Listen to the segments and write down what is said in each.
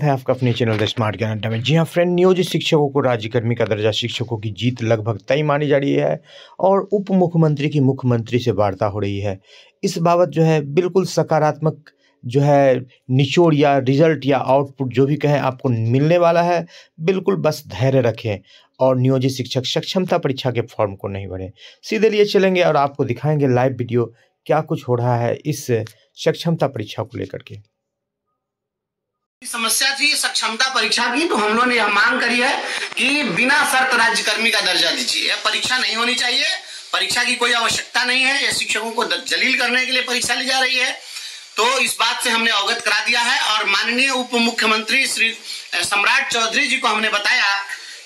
स्वागत है आपका अपने चैनल द स्मार्ट ज्ञान अड्डा में। जी हाँ फ्रेंड, नियोजित शिक्षकों को राज्यकर्मी का दर्जा, शिक्षकों की जीत लगभग तय मानी जा रही है और उप मुख्यमंत्री की मुख्यमंत्री से वार्ता हो रही है। इस बाबत जो है बिल्कुल सकारात्मक जो है निचोड़ या रिजल्ट या आउटपुट जो भी कहें आपको मिलने वाला है। बिल्कुल बस धैर्य रखें और नियोजित शिक्षक सक्षमता परीक्षा के फॉर्म को नहीं भरें। सीधे लिए चलेंगे और आपको दिखाएंगे लाइव वीडियो क्या कुछ हो रहा है इस सक्षमता परीक्षा को लेकर के। समस्या थी सक्षमता परीक्षा की, तो हम लोगों ने यह मांग करी है कि बिना शर्त राज्यकर्मी का दर्जा दीजिए। यह परीक्षा नहीं होनी चाहिए, परीक्षा की कोई आवश्यकता नहीं है। यह शिक्षकों को जलील करने के लिए परीक्षा ली जा रही है। तो इस बात से हमने अवगत करा दिया है और माननीय उप मुख्यमंत्री श्री सम्राट चौधरी जी को हमने बताया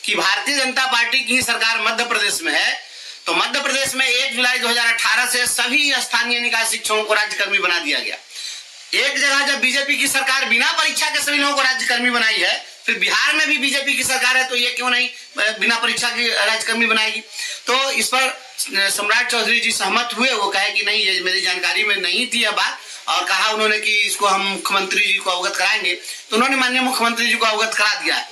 कि भारतीय जनता पार्टी की सरकार मध्य प्रदेश में है, तो मध्य प्रदेश में 1 जुलाई 2018 से सभी स्थानीय निकाय शिक्षकों को राज्यकर्मी बना दिया गया। एक जगह जब बीजेपी की सरकार बिना परीक्षा के सभी लोगों को राज्यकर्मी बनाई है, फिर बिहार में भी बीजेपी की सरकार है, तो ये क्यों नहीं बिना परीक्षा की राज्यकर्मी बनाएगी। तो इस पर सम्राट चौधरी जी सहमत हुए। वो कहे कि नहीं, ये मेरी जानकारी में नहीं थी यह बात, और कहा उन्होंने कि इसको हम मुख्यमंत्री जी को अवगत कराएंगे। तो उन्होंने माननीय मुख्यमंत्री जी को अवगत करा दिया।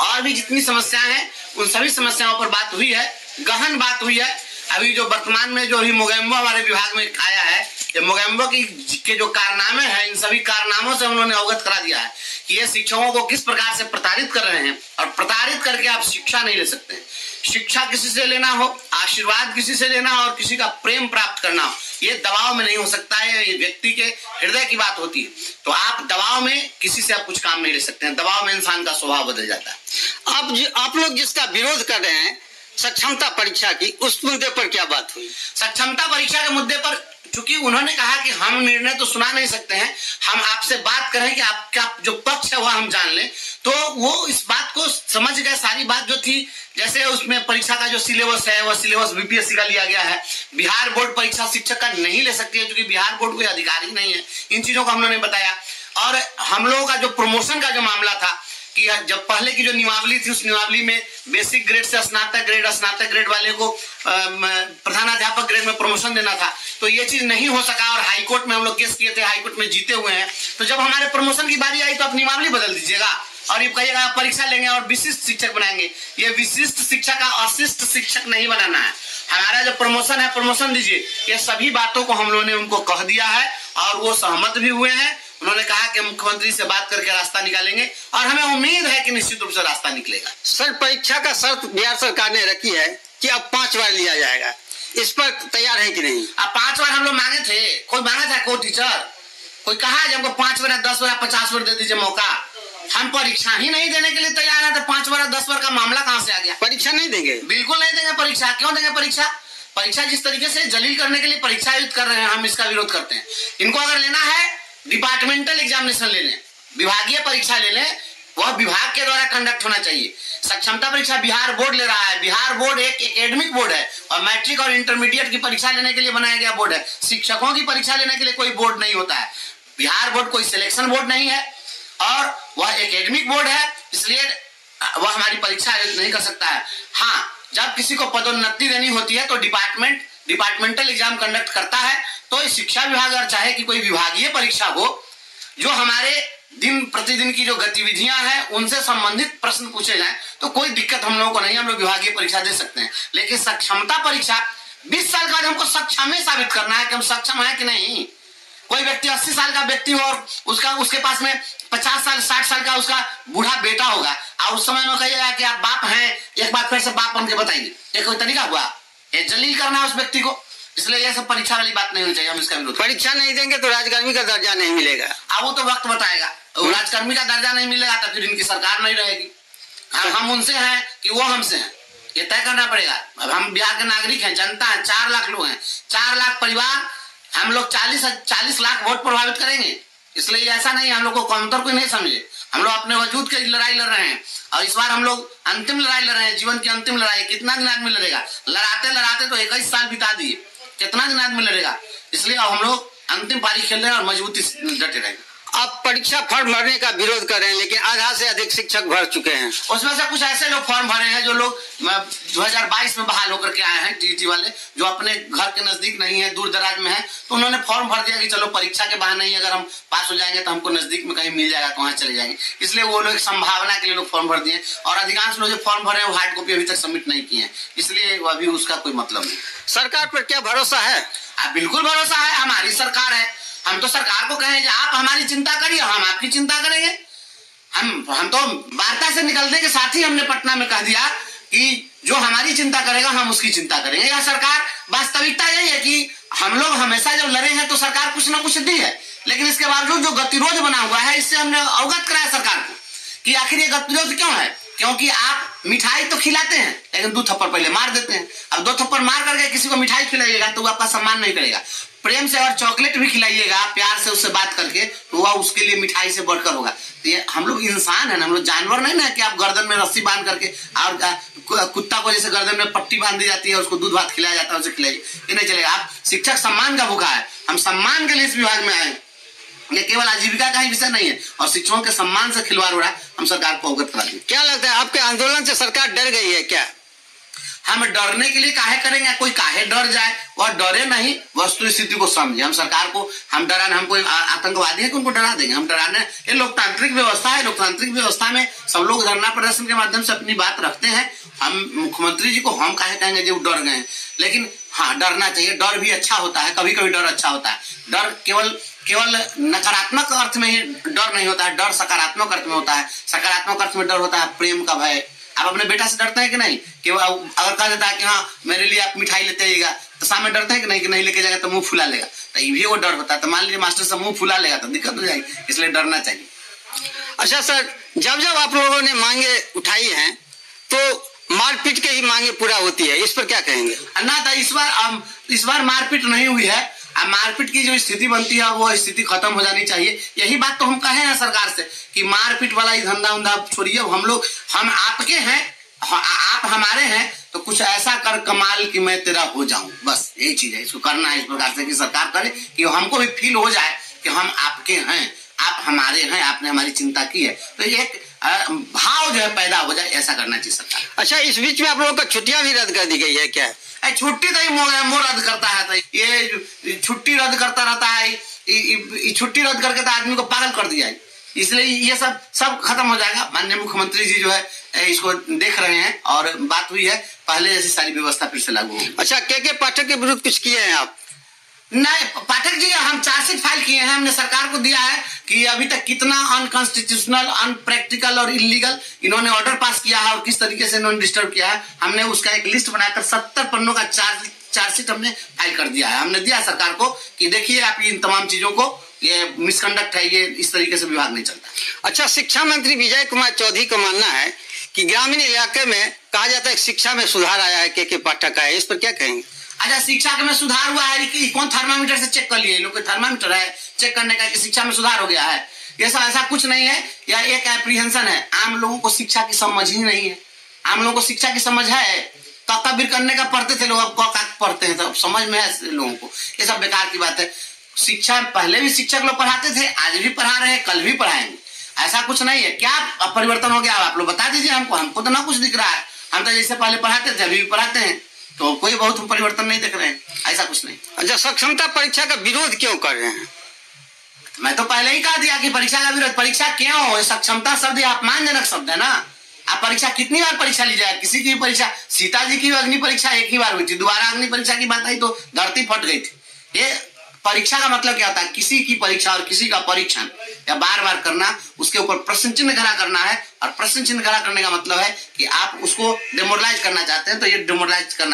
और भी जितनी समस्याएं हैं उन सभी समस्याओं पर बात हुई है, गहन बात हुई है। अभी जो वर्तमान में जो मोगेम्बो हमारे विभाग में आया है, ये मोगेम्बो के जो कारनामे हैं, इन सभी कारनामों से उन्होंने अवगत करा दिया है कि ये शिक्षकों को किस प्रकार से प्रताड़ित कर रहे हैं। और प्रताड़ित करके आप शिक्षा नहीं ले सकते हैं। शिक्षा किसी से लेना हो, आशीर्वाद किसी से लेना हो और किसी का प्रेम प्राप्त करना हो, ये दबाव में नहीं हो सकता है। ये व्यक्ति के हृदय की बात होती है। तो आप दबाव में किसी से आप कुछ काम नहीं ले सकते हैं। दबाव में इंसान का स्वभाव बदल जाता है। आप लोग जिसका विरोध कर रहे हैं सक्षमता परीक्षा की, उस मुद्दे पर क्या बात हुई? सक्षमता परीक्षा के मुद्दे पर चूंकि उन्होंने कहा कि हम निर्णय तो सुना नहीं सकते हैं, हम आपसे बात करें कि आपका जो पक्ष है वह हम जान लें। तो वो इस बात को समझ गए। सारी बात जो थी, जैसे उसमें परीक्षा का जो सिलेबस है वह सिलेबस बीपीएससी का लिया गया है। बिहार बोर्ड परीक्षा शिक्षक का नहीं ले सकती है क्योंकि बिहार बोर्ड कोई अधिकारी नहीं है। इन चीजों को हम लोगों ने बताया। और हम लोगों का जो प्रमोशन का जो मामला था कि जब पहले की जो नियमावली थी, उस नियमावली में बेसिक ग्रेड से स्नातक ग्रेड वाले को प्रधानाध्यापक ग्रेड में प्रमोशन देना था। तो ये चीज नहीं हो सका और हाईकोर्ट में हम लोग केस किए थे, हाईकोर्ट में जीते हुए हैं। तो जब हमारे प्रमोशन की बारी आई तो आप नियमावली बदल दीजिएगा और ये कहिएगा परीक्षा लेंगे और विशिष्ट शिक्षक बनाएंगे। ये विशिष्ट शिक्षक का अशिष्ट शिक्षक नहीं बनाना है। हमारा जो प्रमोशन है, प्रमोशन दीजिए। ये सभी बातों को हम लोगों ने उनको कह दिया है और वो सहमत भी हुए हैं। उन्होंने कहा कि मुख्यमंत्री से बात करके रास्ता निकालेंगे और हमें उम्मीद है कि निश्चित रूप से रास्ता निकलेगा। सर, परीक्षा का शर्त बिहार सरकार ने रखी है कि अब 5 बार लिया जाएगा, इस पर तैयार है कि नहीं? अब 5 बार हम लोग मांगे थे, कोई मांगा था? कोई टीचर कोई कहा है हमको 5 बार 10 बार 50 बार दे दीजिए मौका? हम परीक्षा ही नहीं देने के लिए तैयार है, तो 5 बार 10 बार का मामला कहाँ से आ गया? परीक्षा नहीं देंगे? बिल्कुल नहीं देंगे परीक्षा। क्यों देंगे परीक्षा? परीक्षा जिस तरीके से जलील करने के लिए परीक्षा आयोजित कर रहे हैं, हम इसका विरोध करते हैं। इनको अगर लेना है डिपार्टमेंटल एग्जामिनेशन ले लें, विभागीय परीक्षा ले लें, वह विभाग के द्वारा कंडक्ट होना चाहिए। सक्षमता परीक्षा बिहार बोर्ड ले रहा है। बिहार बोर्ड एक एकेडमिक बोर्ड है और मैट्रिक और इंटरमीडिएट की परीक्षा लेने के लिए बनाया गया बोर्ड है। शिक्षकों की परीक्षा लेने के लिए कोई बोर्ड नहीं होता है। बिहार बोर्ड कोई सिलेक्शन बोर्ड नहीं है और वह एकेडमिक बोर्ड है, इसलिए वह हमारी परीक्षा आयोजित नहीं कर सकता है। हाँ, जब किसी को पदोन्नति देनी होती है तो डिपार्टमेंटल एग्जाम कंडक्ट करता है। तो शिक्षा विभाग अगर चाहे कि कोई विभागीय परीक्षा हो, जो हमारे दिन प्रतिदिन की जो गतिविधियां हैं उनसे संबंधित प्रश्न पूछे जाएं, तो कोई दिक्कत हम लोगों को नहीं, हम लोग विभागीय परीक्षा दे सकते हैं। लेकिन सक्षमता परीक्षा 20 साल के बाद हमको सक्षम साबित करना है कि हम सक्षम है कि नहीं। कोई व्यक्ति 80 साल का व्यक्ति हो और उसके पास में 50 साल 60 साल का उसका बूढ़ा बेटा होगा और उस समय में कहिएगा कि आप बाप हैं, एक बार फिर से बाप बन के बताइए, ये कोई तरीका हुआ? ये जलील करना है उस व्यक्ति को। इसलिए यह सब परीक्षा वाली बात नहीं होनी चाहिए। हम इसका विरोध। परीक्षा नहीं देंगे तो राजकर्मी का दर्जा नहीं मिलेगा। अब वो तो वक्त बताएगा। राजकर्मी का दर्जा नहीं मिलेगा तो फिर इनकी सरकार नहीं रहेगी। हम उनसे हैं कि वो हमसे हैं, ये तय करना पड़ेगा। अब हम बिहार के नागरिक हैं, जनता है, 4 लाख लोग हैं, 4 लाख परिवार, हम लोग 40 लाख वोट प्रभावित करेंगे। इसलिए ऐसा नहीं हम लोग को कमतर कोई नहीं समझे। हम लोग अपने वजूद की लड़ाई लड़ रहे हैं और इस बार हम लोग अंतिम लड़ाई लड़ रहे हैं, जीवन की अंतिम लड़ाई। कितना दिन आदमी लड़ेगा? लड़ाते तो 21 साल बिता दिए, कितना दिन आदमी लड़ेगा? इसलिए अब हम लोग अंतिम पारी खेल रहे हैं और मजबूती से डटे रहेंगे। आप परीक्षा फॉर्म भरने का विरोध कर रहे हैं, लेकिन आधा से अधिक शिक्षक भर चुके हैं। उसमें से कुछ ऐसे लोग फॉर्म भरे हैं जो लोग 2022 में बहाल होकर के आए हैं, टीईटी वाले, जो अपने घर के नजदीक नहीं है, दूर दराज में है, तो उन्होंने फॉर्म भर दिया कि चलो परीक्षा के बहाने ही अगर हम पास हो जाएंगे तो हमको नजदीक में कहीं मिल जाएगा तो वहाँ चले जाएंगे। इसलिए वो लोग संभावना के लिए लोग फॉर्म भर दिए, और अधिकांश लोग जो फॉर्म भरे हैं वो हार्ड कॉपी अभी तक सबमिट नहीं किए हैं, इसलिए अभी उसका कोई मतलब नहीं। सरकार पर क्या भरोसा है? बिल्कुल भरोसा है, हमारी सरकार है। हम तो सरकार को कहें आप हमारी चिंता करिए, हम आपकी चिंता करेंगे। हम तो वार्ता से निकलने के साथ ही हमने पटना में कह दिया कि जो हमारी चिंता करेगा हम उसकी चिंता करेंगे। यह सरकार, वास्तविकता यही है कि हम लोग हमेशा जब लड़े हैं तो सरकार कुछ ना कुछ दी है, लेकिन इसके बावजूद जो गतिरोध बना हुआ है इससे हमने अवगत कराया सरकार को कि आखिर ये गतिरोध क्यों है। क्योंकि आप मिठाई तो खिलाते हैं लेकिन 2 थप्पड़ पहले मार देते हैं। अब 2 थप्पड़ मार करके किसी को मिठाई खिलाइएगा तो वो आपका सम्मान नहीं करेगा। प्रेम से और चॉकलेट भी खिलाइएगा, प्यार से उससे बात करके, तो वह उसके लिए मिठाई से बढ़कर होगा। तो ये हम लोग इंसान है ना, हम लोग जानवर नहीं ना कि आप गर्दन में रस्सी बांध करके, और कुत्ता को जैसे गर्दन में पट्टी बांध दी जाती है उसको दूध भात खिलाया जाता है उसे खिलाइए, ये नहीं चलेगा। आप शिक्षक सम्मान का भूखा है, हम सम्मान के लिए इस विभाग में आए। ये केवल आजीविका का ही विषय नहीं है, और शिक्षकों के सम्मान से खिलवाड़ हो रहा है, हम सरकार को अवगत करा दें। क्या लगता है आपके आंदोलन से सरकार डर गई है क्या? हम डरने के लिए काहे करेंगे, कोई काहे डर जाए, वह डरे नहीं, वस्तु स्थिति को समझे। हम सरकार को हम डराने, हम कोई आतंकवादी है कि उनको डरा देंगे, हम डराने, ये लोकतांत्रिक व्यवस्था है। लोकतांत्रिक व्यवस्था में सब लोग धरना प्रदर्शन के माध्यम से अपनी बात रखते हैं। हम मुख्यमंत्री जी को हम काहे कहेंगे जो डर गए, लेकिन हाँ डरना चाहिए। डर भी अच्छा होता है, कभी कभी डर अच्छा होता है। डर केवल नकारात्मक अर्थ में ही डर नहीं होता है, डर सकारात्मक अर्थ में होता है। सकारात्मक अर्थ में डर होता है प्रेम का भय। आप अपने बेटा से डरते हैं कि नहीं, कि अगर कह देता है कि हाँ मेरे लिए आप मिठाई लेते आइएगा, तो सामने डरते हैं कि नहीं लेके जाएगा तो मुंह फुला लेगा, तो ये भी वो डर होता है। तो मान लीजिए मास्टर से मुंह फुला लेगा तो दिक्कत हो जाएगी, इसलिए डरना चाहिए। अच्छा सर, जब आप लोगों ने मांगे उठाई हैं तो मारपीट के ही मांगे पूरा होती है, इस पर क्या कहेंगे? ना तो इस बार मारपीट नहीं हुई है। अब मारपीट की जो स्थिति बनती है वो स्थिति खत्म हो जानी चाहिए। यही बात तो हम कहे हैं सरकार से कि मारपीट वाला धंधा उंधा छोड़िए। हम आपके हैं, आप हमारे हैं, तो कुछ ऐसा कर कमाल कि मैं तेरा हो जाऊं, बस यही चीज है। इसको करना है इस प्रकार से कि सरकार करे कि हमको भी फील हो जाए कि हम आपके हैं, आप हमारे हैं, आपने हमारी चिंता की है, तो एक भाव जो है पैदा हो जाए, ऐसा करना चाहिए सरकार। अच्छा, इस बीच में आप लोगों का छुट्टियां भी रद्द कर दी गई है क्या? छुट्टी तो मोह रद्द करता है, तो ये छुट्टी रद्द करता रहता है। छुट्टी रद्द करके तो आदमी को पागल कर दिया है, इसलिए ये सब खत्म हो जाएगा। माननीय मुख्यमंत्री जी जो है इसको देख रहे हैं, और बात हुई है पहले जैसी सारी व्यवस्था फिर से लागू होगी। अच्छा, के पाठक के विरुद्ध कुछ किए हैं आप? नहीं, पाठक जी हम चार्जशीट फाइल किए हैं, हमने सरकार को दिया है कि अभी तक कितना अनकॉन्स्टिट्यूशनल, अनप्रैक्टिकल और इलीगल इन्होंने ऑर्डर पास किया है और किस तरीके से इन्होंने डिस्टर्ब किया है। हमने उसका एक लिस्ट बनाकर 70 पन्नों का चार्जशीट हमने फाइल कर दिया है। हमने दिया सरकार को कि देखिए आप इन तमाम चीजों को, ये मिसकंडक्ट है, ये इस तरीके से विभाग नहीं चलता। अच्छा, शिक्षा मंत्री विजय कुमार चौधरी का मानना है कि ग्रामीण इलाके में कहा जाता है शिक्षा में सुधार आया है, के पाठक आया है, इस पर क्या कहेंगे? अच्छा, शिक्षा में सुधार हुआ है कि कौन थर्मामीटर से चेक कर लिए? लोग थर्मामीटर है चेक करने का कि शिक्षा में सुधार हो गया है? ऐसा कुछ नहीं है, या एक एप्रीहेंशन है। आम लोगों को शिक्षा की समझ ही नहीं है। आम लोगों को शिक्षा की समझ है, तकबीर करने का पढ़ते थे लोग, अब क पढ़ते हैं, तो समझ में है लोगों को। ये सब बेकार की बात है। शिक्षा पहले भी शिक्षक लोग पढ़ाते थे, आज भी पढ़ा रहे हैं, कल भी पढ़ाएंगे। ऐसा कुछ नहीं है। क्या परिवर्तन हो गया आप लोग बता दीजिए हमको तो ना कुछ दिख रहा है। हम तो जैसे पहले पढ़ाते थे अभी भी पढ़ाते हैं, तो कोई बहुत परिवर्तन नहीं देख रहे हैं, ऐसा कुछ नहीं। अच्छा, सक्षमता परीक्षा का विरोध क्यों कर रहे हैं? मैं तो पहले ही कहा दिया कि परीक्षा का विरोध। परीक्षा क्यों? सक्षमता शब्द अपमानजनक शब्द है ना। आप परीक्षा कितनी बार परीक्षा ली जाए, किसी की परीक्षा, सीता जी की अग्नि परीक्षा एक ही बार हुई थी, दोबारा अग्नि परीक्षा की बात आई तो धरती फट गई थी। ये परीक्षा का मतलब क्या होता है? किसी की परीक्षा और किसी का परीक्षण या बार बार करना, उसके ऊपर प्रश्न चिन्ह खड़ा करना है, और प्रश्न चिन्ह खड़ा करने का मतलब है कि आप उसको डिमोरलाइज करना चाहते हैं, तो ये डिमोरलाइज करना